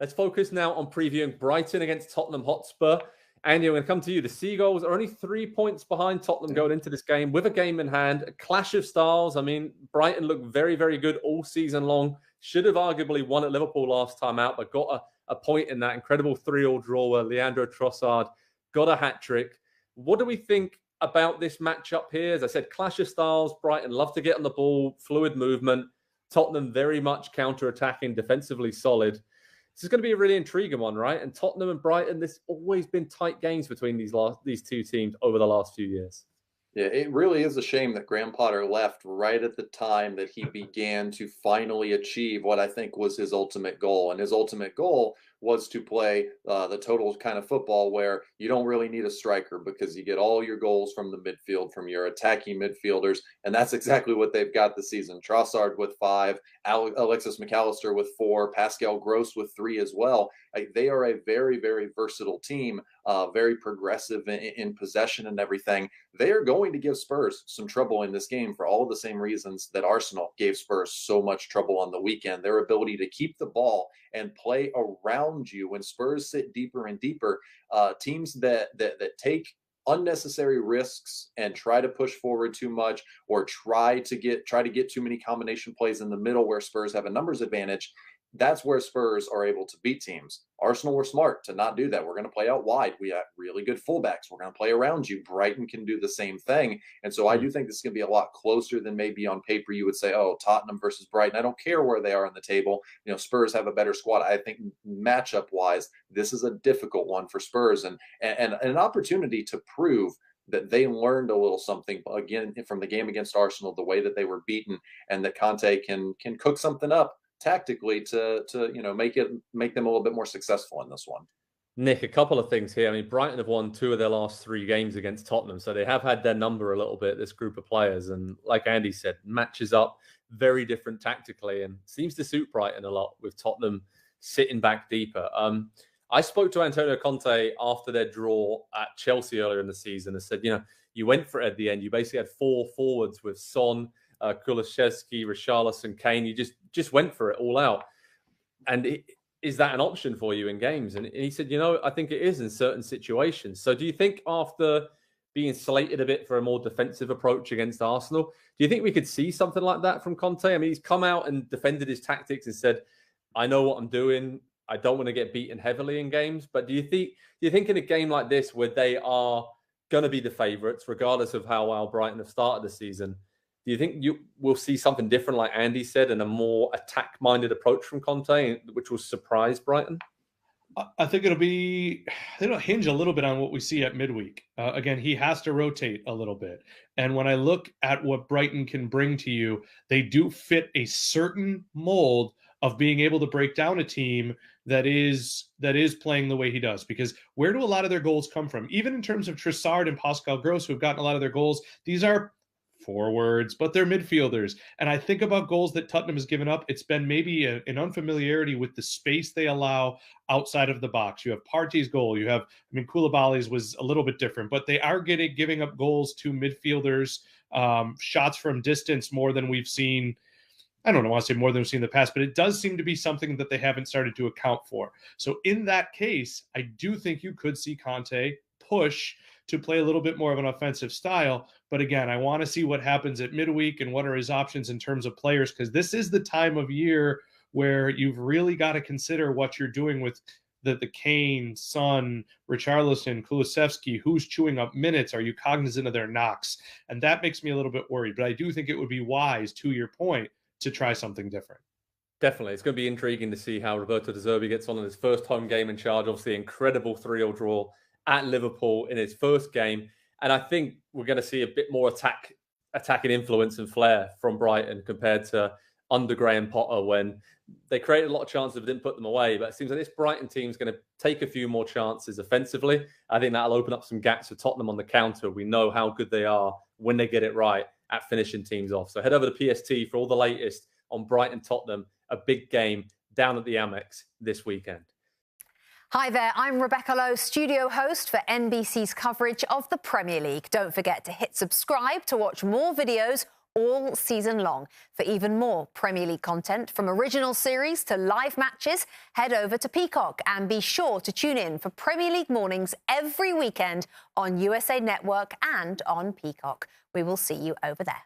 Let's focus now on previewing Brighton against Tottenham Hotspur. Andy, I'm going to come to you. The Seagulls are only 3 points behind Tottenham going into this game with a game in hand. A clash of styles. I mean, Brighton looked very, very good all season long. Should have arguably won at Liverpool last time out, but got a point in that incredible 3-3 draw where Leandro Trossard got a hat-trick. What do we think about this matchup here? As I said, clash of styles. Brighton love to get on the ball, fluid movement. Tottenham very much counter-attacking, defensively solid. This is going to be a really intriguing one, right? And Tottenham and Brighton, there's always been tight games between these two teams over the last few years. Yeah, it really is a shame that Graham Potter left right at the time that he began to finally achieve what I think was his ultimate goal. And his ultimate goal was to play the total kind of football where you don't really need a striker because you get all your goals from the midfield, from your attacking midfielders. And that's exactly what they've got this season. Trossard with 5, Alexis McAllister with 4, Pascal Gross with 3 as well. They are a very, very versatile team, very progressive in possession and everything. They are going to give Spurs some trouble in this game for all the same reasons that Arsenal gave Spurs so much trouble on the weekend. Their ability to keep the ball and play around you when Spurs sit deeper and deeper. Teams that take unnecessary risks and try to push forward too much or try to get too many combination plays in the middle where Spurs have a numbers advantage. That's where Spurs are able to beat teams. Arsenal were smart to not do that. We're going to play out wide. We have really good fullbacks. We're going to play around you. Brighton can do the same thing. And so I do think this is going to be a lot closer than maybe on paper you would say, oh, Tottenham versus Brighton. I don't care where they are on the table. Spurs have a better squad. I think matchup-wise, this is a difficult one for Spurs and an opportunity to prove that they learned a little something again from the game against Arsenal, the way that they were beaten, and that Conte can cook something up tactically to make them a little bit more successful in this one. Nick, a couple of things here. I mean, Brighton have won 2 of their last 3 games against Tottenham, so they have had their number a little bit, this group of players. And like Andy said, matches up very different tactically and seems to suit Brighton a lot with Tottenham sitting back deeper. I spoke to Antonio Conte after their draw at Chelsea earlier in the season and said, you went for it at the end. You basically had 4 forwards with Son, Kulusevski, Richarlison, Kane. You just went for it all out. And is that an option for you in games? And he said, I think it is in certain situations. So do you think after being slated a bit for a more defensive approach against Arsenal, do you think we could see something like that from Conte? I mean, he's come out and defended his tactics and said, I know what I'm doing. I don't want to get beaten heavily in games. But do you think in a game like this where they are going to be the favourites, regardless of how well Brighton have started the season, do you think you will see something different, like Andy said, and a more attack-minded approach from Conte, which will surprise Brighton? I think it'll hinge a little bit on what we see at midweek. Again, he has to rotate a little bit. And when I look at what Brighton can bring to you, they do fit a certain mold of being able to break down a team that is playing the way he does. Because where do a lot of their goals come from? Even in terms of Trossard and Pascal Gross, who have gotten a lot of their goals, these are forwards, but they're midfielders. And I think about goals that Tottenham has given up. It's been maybe an unfamiliarity with the space they allow outside of the box. You have Partey's goal. You have, Koulibaly's was a little bit different, but they are giving up goals to midfielders, shots from distance more than we've seen. I don't want to say more than we've seen in the past, but it does seem to be something that they haven't started to account for. So in that case, I do think you could see Conte push to play a little bit more of an offensive style. But again, I want to see what happens at midweek and what are his options in terms of players, because this is the time of year where you've really got to consider what you're doing with the Kane, Son, Richarlison, Kulusevski, who's chewing up minutes. Are you cognizant of their knocks? And that makes me a little bit worried. But I do think it would be wise, to your point, to try something different. Definitely. It's going to be intriguing to see how Roberto De Zerbi gets on in his first home game in charge. Obviously, incredible 3-0 draw at Liverpool in his first game. And I think we're going to see a bit more attacking influence and flair from Brighton compared to under Graham Potter, when they created a lot of chances but didn't put them away. But it seems like this Brighton team is going to take a few more chances offensively. I think that'll open up some gaps for Tottenham on the counter. We know how good they are when they get it right at finishing teams off. So head over to PST for all the latest on Brighton Tottenham, a big game down at the Amex this weekend. Hi there, I'm Rebecca Lowe, studio host for NBC's coverage of the Premier League. Don't forget to hit subscribe to watch more videos all season long. For even more Premier League content, from original series to live matches, head over to Peacock and be sure to tune in for Premier League mornings every weekend on USA Network and on Peacock. We will see you over there.